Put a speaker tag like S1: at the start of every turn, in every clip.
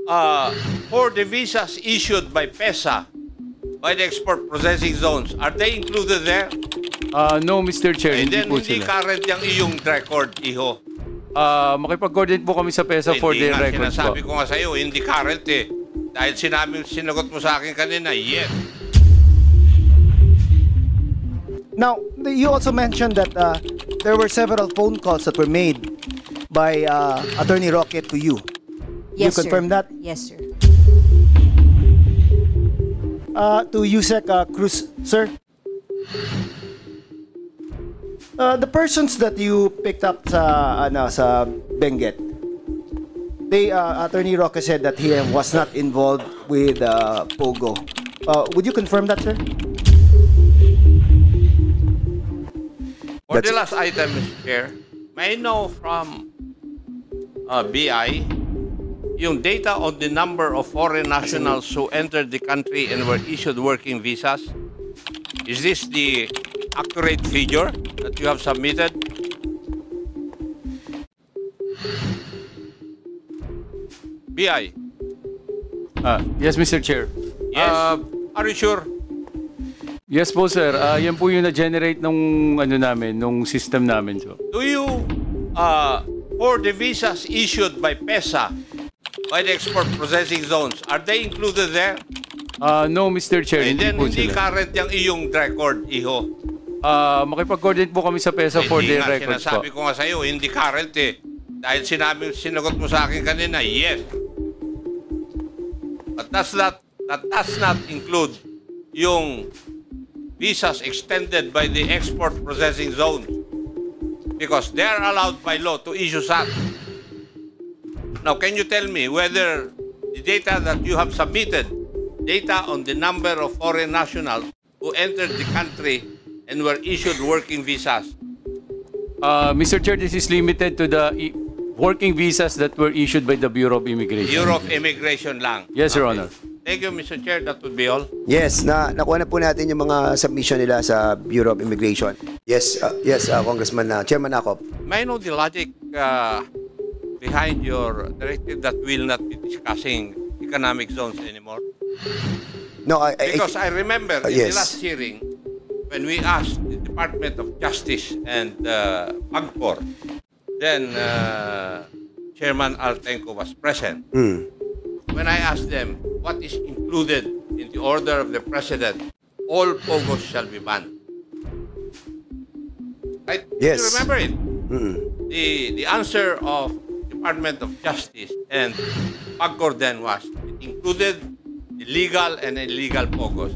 S1: for the visas issued by PESA, by the export processing zones, are they included there?
S2: No, Mr. Chair,
S1: And
S2: hindi
S1: then
S2: po
S1: hindi
S2: sila.
S1: current yung iyong record, iho.
S2: Makipag-coordinate po kami sa PESA for
S1: Hindi
S2: their
S1: nga,
S2: records po.
S1: sinasabi ko nga sa'yo, hindi current eh. Dahil sinagot mo sa akin kanina, yes.
S3: Now, you also mentioned that there were several phone calls that were made by Attorney Rocket to you.
S4: Yes,
S3: You confirm
S4: sir.
S3: that?
S4: Yes, sir.
S3: To Yusek Cruz, sir. The persons that you picked up sa Benguet, Attorney Roque said that he was not involved with Pogo. Would you confirm that, sir?
S1: For the last item, Mr. Chair, may I know from BI yung data on the number of foreign nationals who entered the country and were issued working visas? Is this the accurate figure that you have submitted? BI,
S2: Yes, Mr. Chair.
S1: yes? Are you sure?
S2: Yes po, sir. Yan po yung na-generate nung nung system namin. So.
S1: Do you, for the visas issued by PESA, by the export processing zones, are they included there?
S2: No, Mr. Chair,
S1: And
S2: hindi
S1: then
S2: po
S1: hindi
S2: sila.
S1: current yung iyong record, iho.
S2: Makipag-coordinate po kami sa PESA for
S1: Hindi
S2: their
S1: nga,
S2: records po.
S1: sinasabi ko nga sa'yo, hindi current eh. Dahil sinagot mo sa akin kanina, yes. But that does not include yung visas extended by the export processing zones because they are allowed by law to issue SAT. Now, can you tell me whether the data that you have submitted, data on the number of foreign nationals who entered the country and were issued working visas?
S2: Mr. Chair, this is limited to the working visas that were issued by the Bureau of Immigration.
S1: Bureau of Immigration lang.
S2: Yes, Your Honor.
S1: Thank you, Mr. Chair. That would be all.
S5: Yes, nakuha na po natin yung mga submission nila sa Bureau of Immigration. Yes, Congressman Chairman Akop.
S1: May I know the logic behind your directive that we'll not be discussing economic zones anymore?
S5: No,
S1: Because I remember in the
S5: yes.
S1: last hearing, when we asked the Department of Justice and PAGCOR, then Chairman Altenco was present. When I asked them what is included in the order of the President, all POGOs shall be banned. Right?
S5: Yes.
S1: You remember it? The answer of Department of Justice and PAGCOR then was it included the legal and illegal POGOs.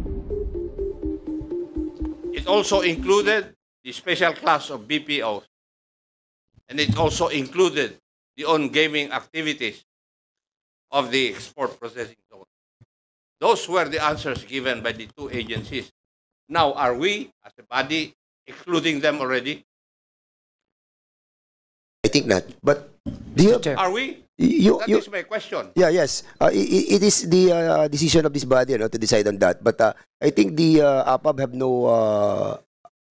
S1: It also included the special class of BPOs. And it also included the on-gaming activities of the export processing zone. Those were the answers given by the two agencies. Now, are we, as a body, excluding them already?
S5: I think not. But do you,
S3: Chair.
S1: Are we?
S5: you,
S1: That
S5: you
S1: is my question.
S5: yeah, yes. It is the decision of this body to decide on that. But I think the APAB have no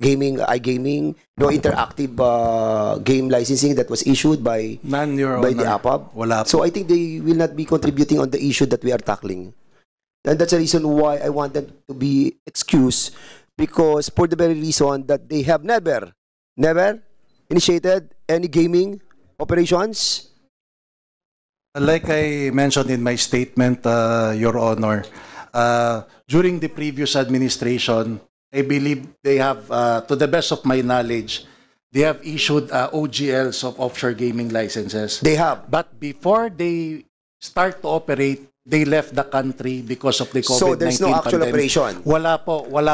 S5: iGaming, no interactive game licensing that was issued by
S6: None, Your
S5: by the
S6: Honor.
S5: APAB.
S6: Wala po.
S5: So I think they will not be contributing on the issue that we are tackling. And that's the reason why I want them to be excused, because for the very reason that they have never initiated any gaming operations.
S6: Like I mentioned in my statement, Your Honor, during the previous administration, I believe they have, to the best of my knowledge, they have issued OGLs of offshore gaming licenses.
S5: They have.
S6: But before they start to operate, they left the country because of the COVID-19
S5: So there's no actual
S6: pandemic.
S5: operation.
S6: Wala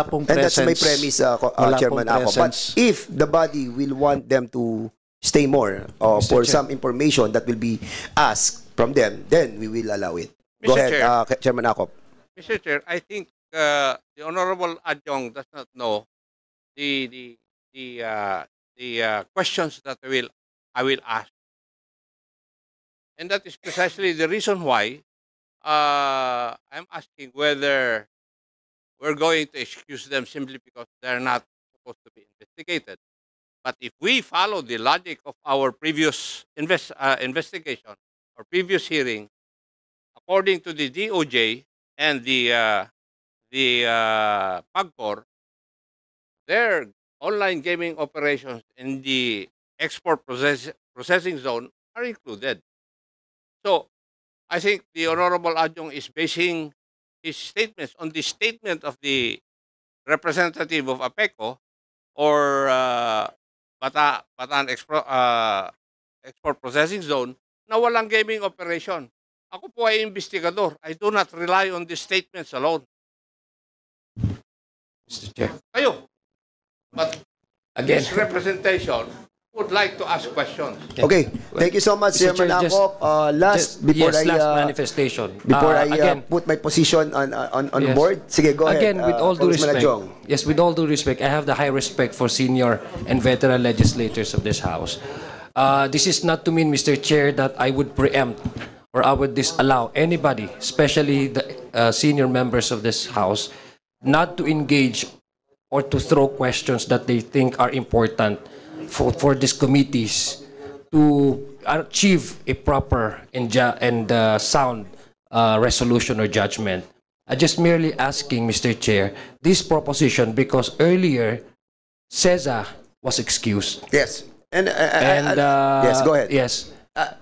S6: pong
S5: And that's
S6: presence.
S5: my premise,
S6: Wala
S5: Chairman
S6: pong
S5: Ako. But
S6: presence.
S5: if the body will want them to stay more for some information that will be asked from them, then we will allow it. Go
S1: Mr.
S5: ahead,
S1: Chair.
S5: Chairman Ako.
S1: Mr. Chair, I think the Honorable Adjong does not know the questions that I will ask. And that is precisely the reason why I'm asking whether we're going to excuse them simply because they're not supposed to be investigated. But if we follow the logic of our previous investigation or previous hearing, according to the DOJ and the PAGCOR, their online gaming operations in the export processing zone are included. So, I think the Honorable Adjong is basing his statements on the statement of the representative of APECO or Bataan Export Processing Zone na walang gaming operation. Ako po ay investigador. I do not rely on these statements alone.
S4: Mr. Chair.
S1: Kayo. But
S4: Again.
S1: this representation would like to ask questions.
S5: Okay, thank you so much,
S4: Mr.
S5: Chairman
S4: Chair,
S5: Angkop. Last, before
S4: yes,
S5: I
S4: last manifestation.
S5: before I
S4: Again,
S5: put my position on
S4: yes.
S5: board, sige, go ahead.
S4: Again, with all due
S5: Congressman
S4: respect,
S5: Adjong.
S4: yes, with all due respect, I have the high respect for senior and veteran legislators of this House. This is not to mean, Mr. Chair, that I would preempt or I would disallow anybody, especially the senior members of this House, not to engage or to throw questions that they think are important for these committees to achieve a proper and sound resolution or judgment. I'm just merely asking, Mr. Chair, this proposition because earlier CESA was excused.
S5: Yes. And,
S4: Yes,
S5: go ahead.
S4: Yes.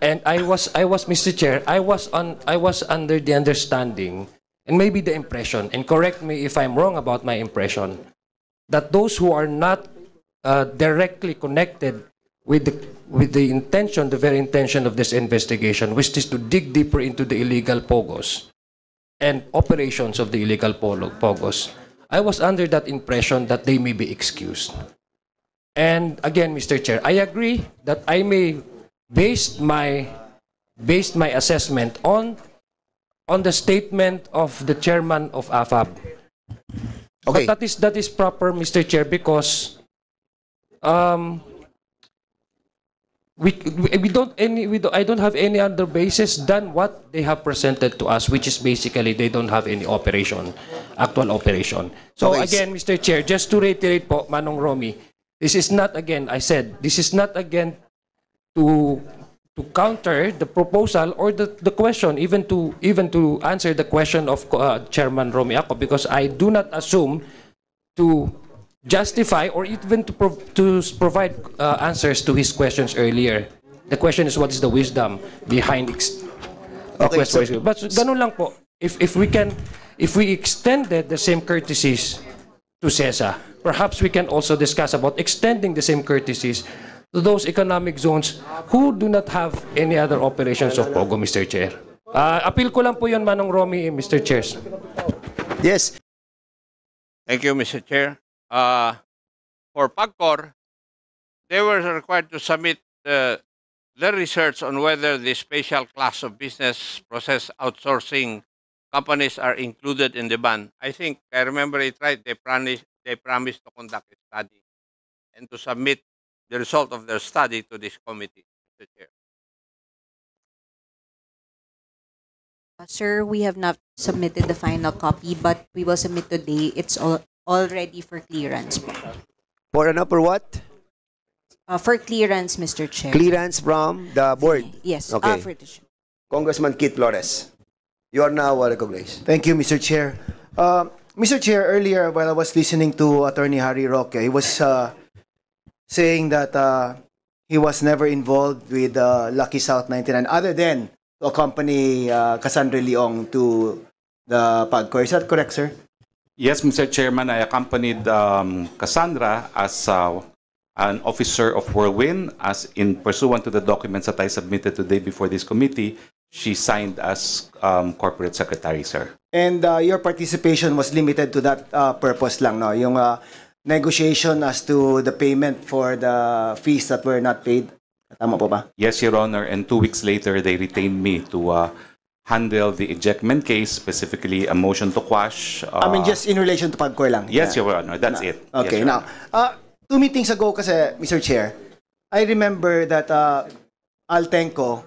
S4: And I was, Mr. Chair, I was under the understanding and maybe the impression, and correct me if I'm wrong about my impression, that those who are not directly connected with the intention, the very intention of this investigation, which is to dig deeper into the illegal POGOs and operations of the illegal POGOs, I was under that impression that they may be excused. And again, Mr. Chair, I agree that I may base my assessment on the statement of the chairman of AFAB.
S5: Okay.
S4: But that is proper, Mr. Chair, because I don't have any other basis than what they have presented to us, which is basically they don't have any actual operation. So
S5: Okay.
S4: again, Mr. Chair, just to reiterate po, Manong Romy, this is not again, I said, this is not again to counter the proposal or the question, even to answer the question of Chairman Romy Ako, because I do not assume to justify or even to provide answers to his questions earlier. The question is, what is the wisdom behind
S5: Okay, so-
S4: but ganun lang po. If we extended the same courtesies to CESA, perhaps we can also discuss about extending the same courtesies to those economic zones who do not have any other operations of POGO, Mr. Chair. Appeal ko lang po yun, Manong Romy, Mr. Chair.
S5: Yes.
S1: Thank you, Mr. Chair. For PAGCOR, they were required to submit their research on whether the special class of business process outsourcing companies are included in the ban. I think I remember it right. They promised to conduct a study and to submit the result of their study to this committee, Mr. Chair.
S7: Sir, we have not submitted the final copy, but we will submit today. It's all ready for clearance.
S5: For what?
S7: For clearance, Mr. Chair.
S5: Clearance from the board.
S7: Yes.
S5: Okay.
S7: For the
S5: Congressman Kit Flores. You are now recognized.
S3: Thank you, Mr. Chair. Mr. Chair, earlier while I was listening to Attorney Harry Roque, he was saying that he was never involved with Lucky South 99 other than to accompany Cassandra Leong to the PAGCOR. Is that correct, sir?
S8: Yes, Mr. Chairman, I accompanied Cassandra as an officer of Whirlwind, as in pursuant to the documents that I submitted today before this committee. She signed as corporate secretary, sir.
S3: And your participation was limited to that purpose lang, no? Yung negotiation as to the payment for the fees that were not paid. Tama po ba?
S8: Yes, Your Honor, and 2 weeks later, they retained me to handle the ejectment case, specifically a motion to quash.
S3: I mean, just in relation to PAGCOR lang.
S8: Yes,
S3: Yeah.
S8: Your Honor, that's it.
S3: Okay,
S8: Yes, Your
S3: now,
S8: Honor.
S3: 2 meetings ago kasi, Mr. Chair, I remember that Altenco,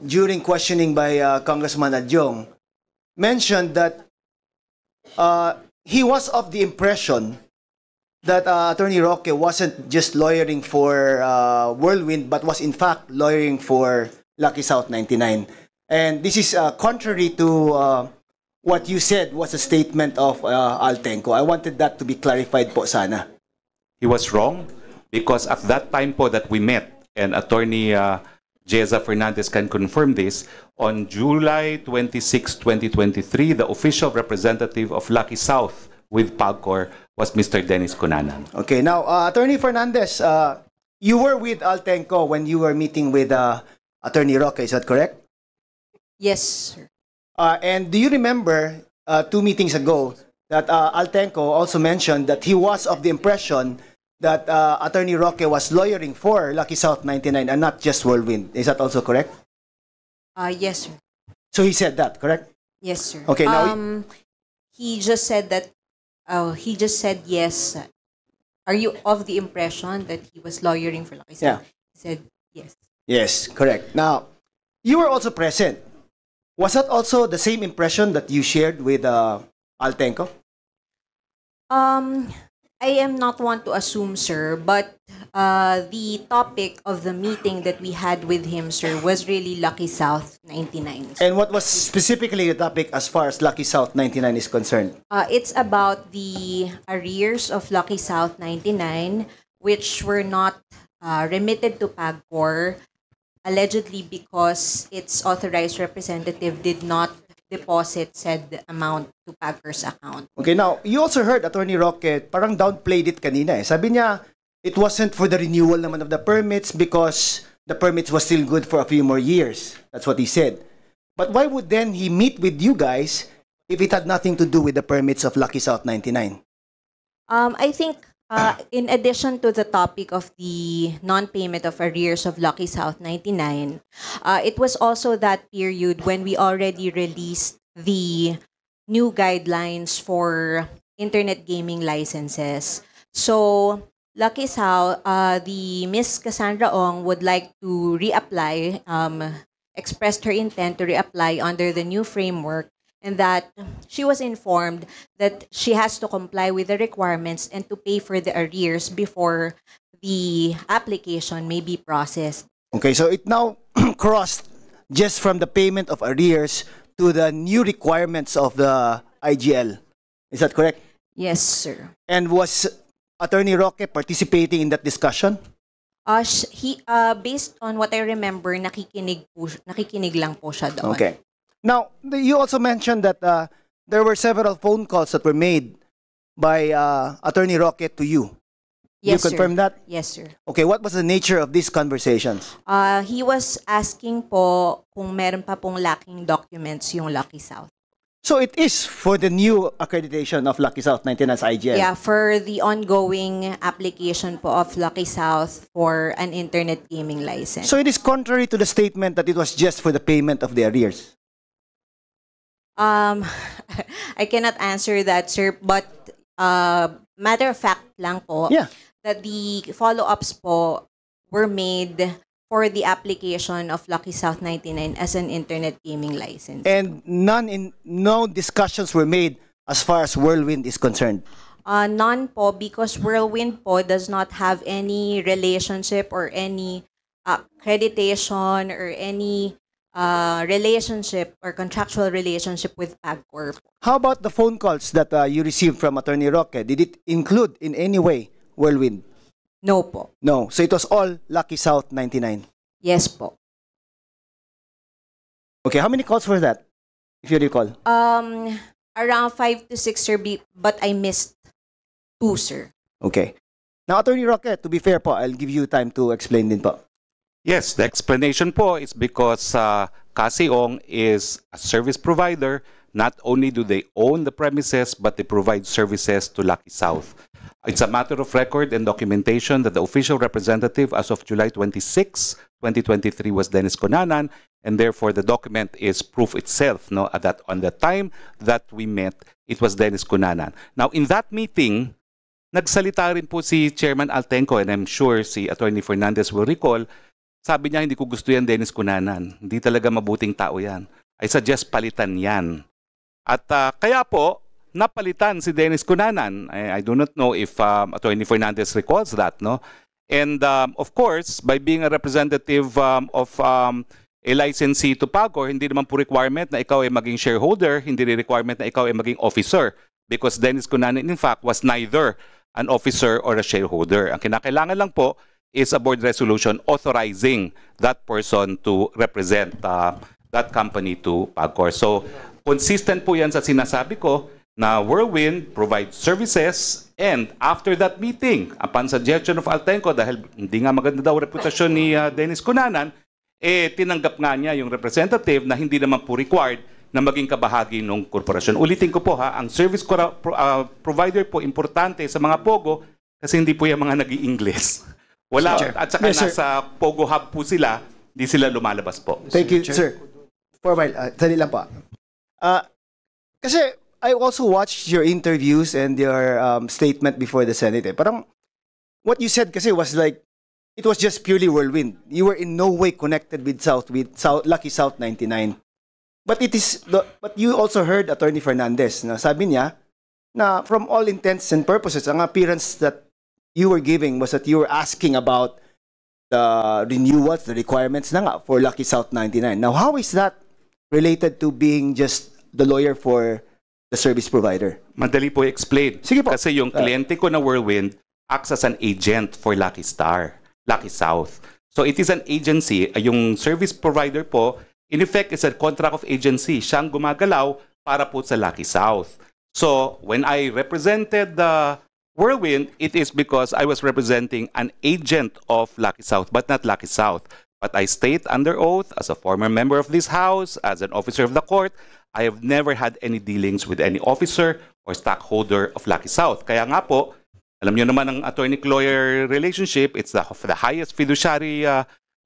S3: during questioning by Congressman Adjong, mentioned that he was of the impression that Attorney Roque wasn't just lawyering for Whirlwind, but was in fact lawyering for Lucky South 99. And this is contrary to what you said was a statement of Altenco. I wanted that to be clarified po sana.
S8: He was wrong because at that time po that we met, and Attorney Jeza Fernandez can confirm this, on July 26, 2023, the official representative of Lucky South with PAGCOR was Mr. Dennis Cunanan.
S3: Okay, now, Attorney Fernandez, you were with Altenco when you were meeting with Attorney Roque, is that correct?
S7: Yes, sir.
S3: And do you remember 2 meetings ago that Altenco also mentioned that he was of the impression that Attorney Roque was lawyering for Lucky South 99 and not just Whirlwind. Is that also correct?
S7: Yes, sir.
S3: So he said that, correct?
S7: Yes, sir.
S3: Okay, now
S7: he just said that. He just said yes. Are you of the impression that he was lawyering for Lucky South?
S3: Yeah.
S7: He said yes.
S3: Yes, correct. Now, you were also present. Was that also the same impression that you shared with Altenco?
S7: I am not one to assume, sir, but the topic of the meeting that we had with him, sir, was really Lucky South 99.
S3: And what was specifically the topic as far as Lucky South 99 is concerned?
S7: It's about the arrears of Lucky South 99, which were not remitted to PAGCOR, allegedly because its authorized representative did not deposit said amount to PAGCOR's account.
S3: Okay, now, you also heard Attorney Roque parang downplayed it kanina eh. Sabi niya, it wasn't for the renewal naman of the permits because the permits was still good for a few more years. That's what he said. But why would then he meet with you guys if it had nothing to do with the permits of Lucky South 99?
S7: I think in addition to the topic of the non-payment of arrears of Lucky South 99, it was also that period when we already released the new guidelines for internet gaming licenses. So, Lucky South, the Miss Cassandra Ong would like to reapply, expressed her intent to reapply under the new framework, and that she was informed that she has to comply with the requirements and to pay for the arrears before the application may be processed.
S3: Okay, so it now crossed just from the payment of arrears to the new requirements of the IGL. Is that correct?
S7: Yes, sir.
S3: And was Attorney Roque participating in that discussion?
S7: Based on what I remember, nakikinig lang po siya doon.
S3: Okay. Now, you also mentioned that there were several phone calls that were made by Attorney Roque to you.
S7: Yes,
S3: you confirm
S7: sir.
S3: that?
S7: Yes, sir.
S3: Okay, what was the nature of these conversations?
S7: He was asking po kung meron pa pong lacking documents yung Lucky South.
S3: So it is for the new accreditation of Lucky South 99 as IGL?
S7: Yeah, for the ongoing application po of Lucky South for an internet gaming license.
S3: So it is contrary to the statement that it was just for the payment of the arrears?
S7: I cannot answer that, sir, but matter of fact lang po,
S3: Yeah.
S7: that the follow-ups po were made for the application of Lucky South 99 as an internet gaming license.
S3: And no discussions were made as far as Whirlwind is concerned?
S7: None po, because Whirlwind po does not have any relationship or any accreditation or any relationship or contractual relationship with PAGCOR.
S3: How about the phone calls that you received from Attorney Roque? Did it include in any way Whirlwind?
S7: No po.
S3: No. So it was all Lucky South 99?
S7: Yes po.
S3: Okay, how many calls were that, if you recall?
S7: Around 5 to 6, sir, but I missed 2, sir.
S3: Okay. Now, Attorney Roque, to be fair po, I'll give you time to explain din po.
S8: Yes, the explanation po is because Cassie Ong is a service provider. Not only do they own the premises, but they provide services to Lucky South. It's a matter of record and documentation that the official representative as of July 26, 2023 was Dennis Cunanan, and therefore the document is proof itself, no, that on the time that we met, it was Dennis Cunanan. Now, in that meeting, nagsalita rin po si Chairman Altenco, and I'm sure si Attorney Fernandez will recall, sabi niya, hindi ko gusto yan Dennis Cunanan. Hindi talaga mabuting tao yan. I suggest palitan yan. At kaya po, napalitan si Dennis Cunanan. I do not know if Attorney Fernandez recalls that, no? And of course, by being a representative of a licensee to PAGCOR, hindi naman po requirement na ikaw ay maging shareholder, hindi rin requirement na ikaw ay maging officer. Because Dennis Cunanan, in fact, was neither an officer or a shareholder. Ang kinakailangan lang po is a board resolution authorizing that person to represent that company to PAGCOR. So, consistent po yan sa sinasabi ko na Whirlwind provides services, and after that meeting, upon suggestion of Altenco, dahil hindi nga maganda daw reputasyon ni Dennis Cunanan, tinanggap nga niya yung representative na hindi naman po required na maging kabahagi ng korporasyon. Ulitin ko po ang service provider po importante sa mga POGO kasi hindi po yung mga nag-i-English. Wala, at saka nasa POGO hub po sila, hindi sila lumalabas po.
S3: Thank you, sir. For a while, sali lang po. Kasi I also watched your interviews and your statement before the Senate. Parang what you said kasi was like, it was just purely Whirlwind. You were in no way connected with Lucky South 99. But but you also heard Attorney Fernandez na sabi niya na from all intents and purposes, ang appearance that you were giving was that you were asking about the renewals, the requirements na nga for Lucky South 99. Now, how is that related to being just the lawyer for the service provider?
S8: Madali po explain.
S3: Sige po.
S8: Kasi yung kliyente ko na Whirlwind acts as an agent for Lucky South. So it is an agency. Yung service provider po, in effect, is a contract of agency. Siyang gumagalaw para po sa Lucky South. So when I represented the Whirlwind, it is because I was representing an agent of Lucky South, but not Lucky South. But I state under oath, as a former member of this House, as an officer of the court, I have never had any dealings with any officer or stockholder of Lucky South. Kaya nga po, alam niyo naman ang attorney-lawyer relationship, it's the highest fiduciary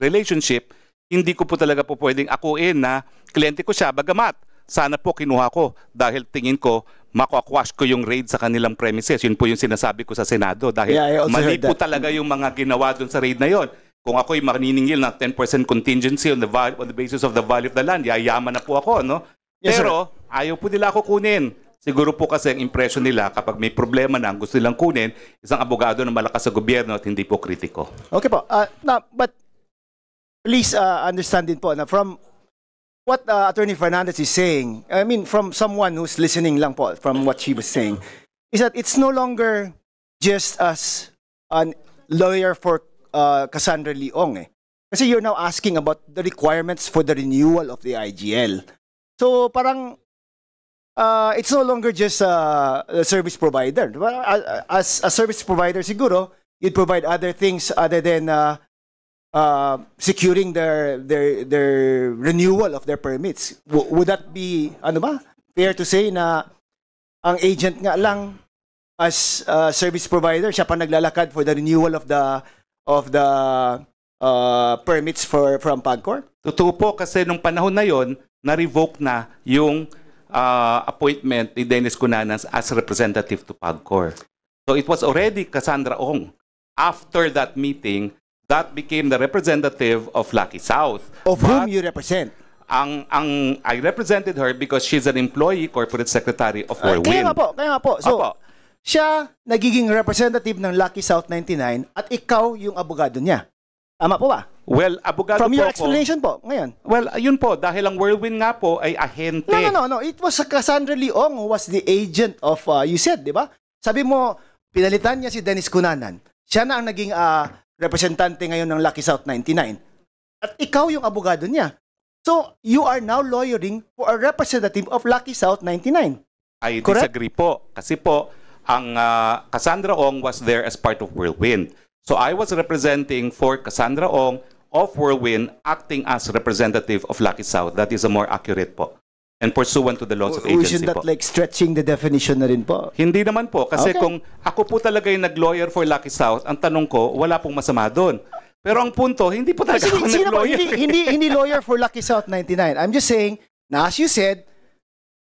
S8: relationship. Hindi ko po talaga po pwedeng akuin na kliyente ko siya, bagamat sana po kinuha ko dahil tingin ko makakwash ko yung raid sa kanilang premises. Yun po yung sinasabi ko sa Senado dahil mali po talaga yung mga ginawa doon sa raid na yon. Kung ako'y maniningil ng 10% contingency on the basis of the value of the land, yayaman na po ako, no?
S3: Yes,
S8: pero ayaw po nila ako kunin. Siguro po kasi ang impression nila kapag may problema na ang gusto nilang kunin, isang abogado na malakas sa gobyerno at hindi po kritiko.
S3: Okay po. But please understand din po na from what Attorney Fernandez is saying, I mean from someone who's listening lang po from what she was saying, is that it's no longer just as a lawyer for Cassandra Leong. Kasi you're now asking about the requirements for the renewal of the IGL. So parang it's no longer just a service provider. As a service provider, siguro, you'd provide other things other than securing their renewal of their permits. Would that be, fair to say na ang agent nga lang as service provider, siya pa naglalakad for the renewal of the permits from PAGCOR?
S8: Totoo po kasi nung panahon na yon, na-revoke na yung appointment ni Dennis Cunanan as representative to PAGCOR. So it was already Cassandra Ong. After that meeting, that became the representative of Lucky South.
S3: Of whom you represent?
S8: I represented her because she's an employee, corporate secretary of Whirlwind.
S3: Kaya nga po. So, siya nagiging representative ng Lucky South 99 at ikaw yung abogado niya. Tama po ba?
S8: Well, abogado
S3: From
S8: po
S3: your
S8: ako.
S3: explanation po, ngayon.
S8: Well, yun po, dahil ang Whirlwind nga po ay ahente.
S3: No. It was Cassandra Leong who was the agent of, you said, di ba? Sabi mo, pinalitan niya si Dennis Cunanan. Siya na ang naging representante ngayon ng Lucky South 99. At ikaw yung abogado niya. So, you are now lawyering for a representative of Lucky South 99.
S8: I
S3: Correct?
S8: disagree po. Kasi po, ang Cassandra Ong was there as part of Whirlwind. So I was representing for Cassandra Ong of Whirlwind acting as representative of Lucky South. That is a more accurate po. And pursuant to the laws of agency
S3: Isn't that
S8: po.
S3: like stretching the definition na rin po?
S8: Hindi naman po. Kasi
S3: Okay.
S8: kung ako po talaga yung nag-lawyer for Lucky South, ang tanong ko, wala pong masama doon. Pero ang punto, hindi po talaga ako
S3: Sino po?
S8: nag-lawyer.
S3: Hindi lawyer for Lucky South 99. I'm just saying, na as you said,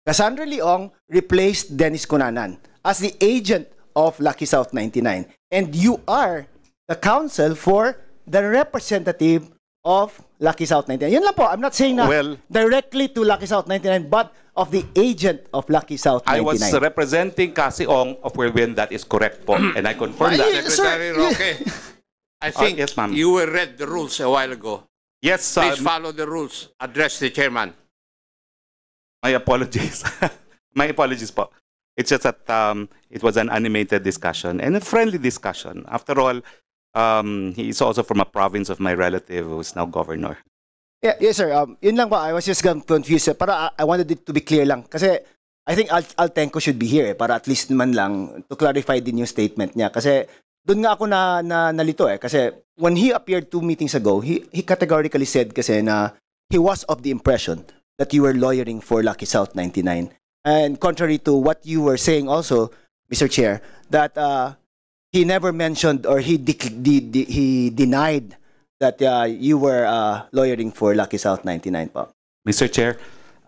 S3: Cassandra Leong replaced Dennis Cunanan as the agent of Lucky South 99. And you are the counsel for the representative of Lucky South 99. Yun lang po. I'm not saying na
S8: Well,
S3: directly to Lucky South 99, but of the agent of Lucky South 99.
S8: I was representing Cassie Ong of Whirlwind. That is correct po. And I confirm that.
S3: Sir,
S1: Secretary Roque, I think
S8: yes, ma'am.
S1: you read the rules a while ago.
S8: Yes,
S1: Please follow the rules. Address the chairman.
S8: my apologies. My apologies po. It's just that it was an animated discussion and a friendly discussion. After all, he is also from a province of my relative who is now governor.
S3: Yeah, yes, sir. Yun lang po. I was just confused. Para I wanted it to be clear lang. Kasi I think Altenco should be here para at least man lang to clarify din yung statement niya. Kasi doon nga ako nalito Kasi when he appeared 2 meetings ago, he categorically said kasi na he was of the impression that you were lawyering for Lucky South 99. And contrary to what you were saying also, Mr. Chair, that he never mentioned or he denied that you were lawyering for Lucky South 99 po.
S8: Mr. Chair,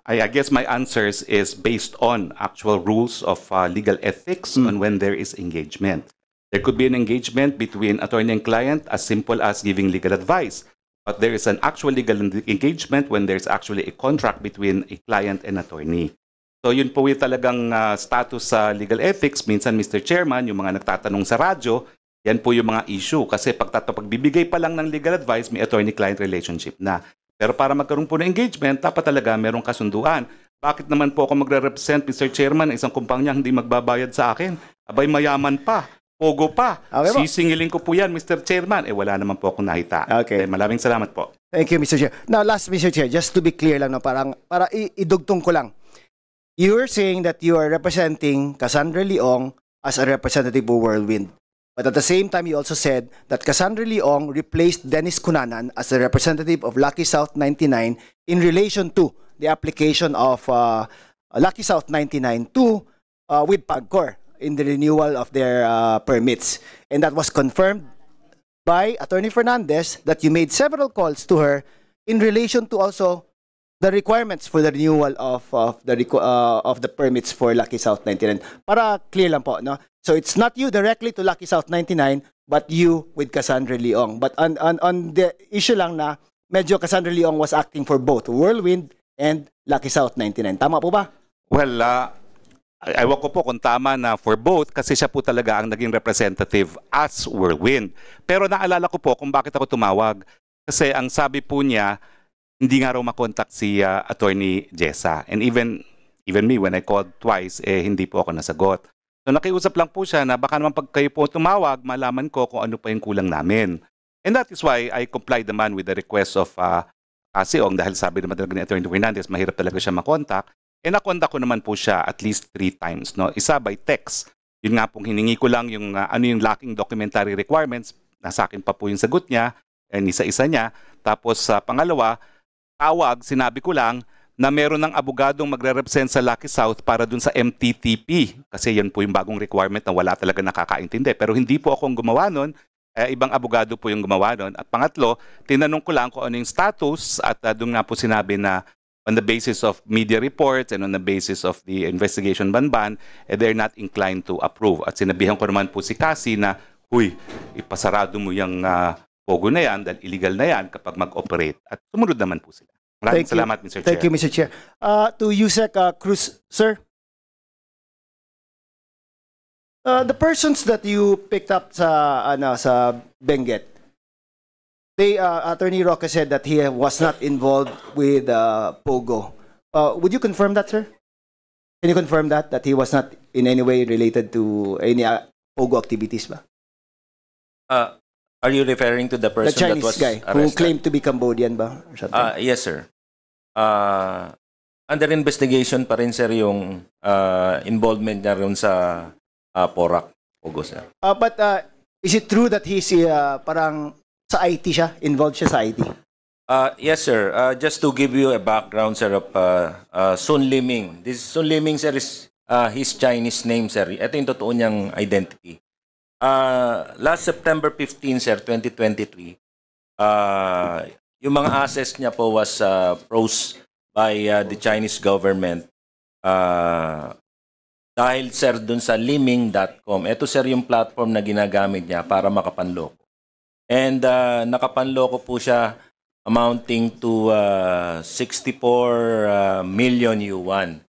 S8: I guess my answers is based on actual rules of legal ethics on when there is engagement. There could be an engagement between attorney and client as simple as giving legal advice. But there is an actual legal engagement when there's actually a contract between a client and attorney. So yun po yung talagang status sa legal ethics. Minsan, Mr. Chairman, yung mga nagtatanong sa radyo, yan po yung mga issue. Kasi pagbibigay pa lang ng legal advice, may attorney-client relationship na. Pero para magkaroon po ng engagement, dapat talaga merong kasunduan. Bakit naman po ako magre-represent, Mr. Chairman, isang kumpanya hindi magbabayad sa akin? Abay, mayaman pa. Pogo pa.
S3: Okay po.
S8: Sisingilin ko po yan, Mr. Chairman. Wala naman po akong nakita.
S3: Okay.
S8: Maraming salamat po.
S3: Thank you, Mr. Chair. Now, last, Mr. Chair, just to be clear lang, no, para idugtong ko lang. You are saying that you are representing Cassandra Leong as a representative of Whirlwind. But at the same time, you also said that Cassandra Leong replaced Dennis Cunanan as a representative of Lucky South 99 in relation to the application of Lucky South 99 to with PAGCOR in the renewal of their permits. And that was confirmed by Attorney Fernandez that you made several calls to her in relation to also the requirements for the renewal of the permits for Lucky South 99. Para clear lang po, no? So it's not you directly to Lucky South 99, but you with Cassandra Leong. But on the issue lang na medyo Cassandra Leong was acting for both Whirlwind and Lucky South 99. Tama po ba?
S8: Well, ewan ko po kung tama na for both kasi siya po talaga ang naging representative as Whirlwind. Pero naalala ko po kung bakit ako tumawag. Kasi ang sabi po niya, hindi nga raw makontak si Attorney Jessa. And even me, when I called twice, hindi po ako nasagot. So nakiusap lang po siya na baka naman pag kayo po tumawag, malaman ko kung ano pa yung kulang namin. And that is why I complied naman with the request of Seong dahil sabi naman talaga ni Attorney Fernandez, mahirap talaga siya makontak. And nakontak ko naman po siya at least 3 times. No? Isa by text. Yun nga pong hiningi ko lang yung ano yung lacking documentary requirements. Nasa akin pa po yung sagot niya. And isa-isa niya. Tapos pangalawa, tawag, sinabi ko lang na meron ng abogadong magre-represent sa Lucky South para dun sa MTTP. Kasi yan po yung bagong requirement na wala talaga nakakaintindi. Pero hindi po akong gumawa nun. Ibang abogado po yung gumawa nun. At pangatlo, tinanong ko lang kung ano yung status at doon nga po sinabi na on the basis of media reports and on the basis of the investigation banban, they're not inclined to approve. At sinabihan ko naman po si Cassie na, huy, ipasarado mo yung pogo na yan dahil illegal na yan kapag mag-operate. At sumunod naman po sila. Maraming salamat, Mr. Chair.
S3: Thank you, Mr. Chair. To Yusek Cruz, sir. The persons that you picked up sa Benguet, Attorney Roque said that he was not involved with Pogo. Would you confirm that, sir? Can you confirm that he was not in any way related to any Pogo activities ba?
S9: Are you referring to the person
S3: the Chinese
S9: that was
S3: guy
S9: arrested?
S3: who claimed to be Cambodian ba? Or something?
S9: Yes, sir. Under investigation pa rin, sir, yung involvement niya rin sa Porac, Pogo, sir.
S3: But is it true that he's parang sa IT siya? Involved siya sa IT?
S9: Yes, sir. Just to give you a background, sir, of Sun Liming. This Sun Liming, sir, is his Chinese name, sir. Ito yung totoo niyang identity. Last September 15, sir, 2023, yung mga assets niya po was froze by the Chinese government dahil, sir, dun sa liming.com. Ito, sir, yung platform na ginagamit niya para makapanloko. And nakapanloko po siya amounting to 64 million yuan.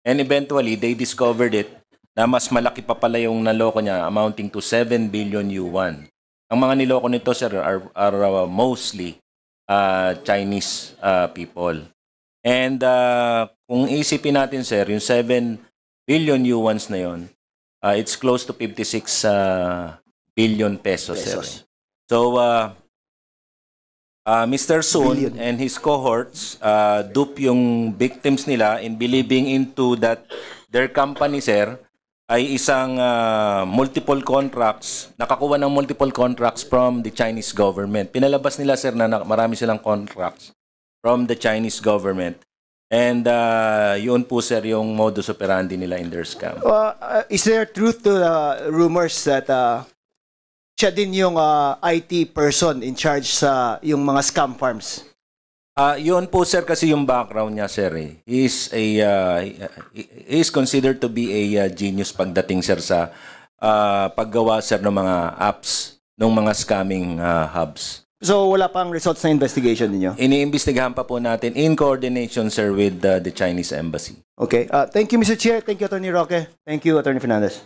S9: And eventually, they discovered it na mas malaki pa pala yung naloko niya, amounting to 7 billion yuan. Ang mga niloko nito, sir, are mostly Chinese people. And kung isipin natin, sir, yung 7 billion yuans na yon, it's close to 56 billion pesos, sir. So, Mr. Sun and his cohorts dupe yung victims nila in believing into that their company, sir, ay isang multiple contracts, nakakuha ng multiple contracts from the Chinese government. Pinalabas nila, sir, na marami silang contracts from the Chinese government. And yun po, sir, yung modus operandi nila in their scam.
S3: Is there truth to the rumors that siya din yung IT person in charge sa yung mga scam farms?
S9: Yun po, sir, kasi yung background niya, sir, he is considered to be a genius pagdating, sir, sa paggawa, sir, ng mga apps ng mga scamming hubs.
S3: So wala pang results na investigation ninyo?
S9: Iniimbestigahan pa po natin in coordination, sir, with the Chinese embassy.
S3: Okay. Thank you, Mr. Chair. Thank you, Attorney Roque. Thank you, Attorney Fernandez.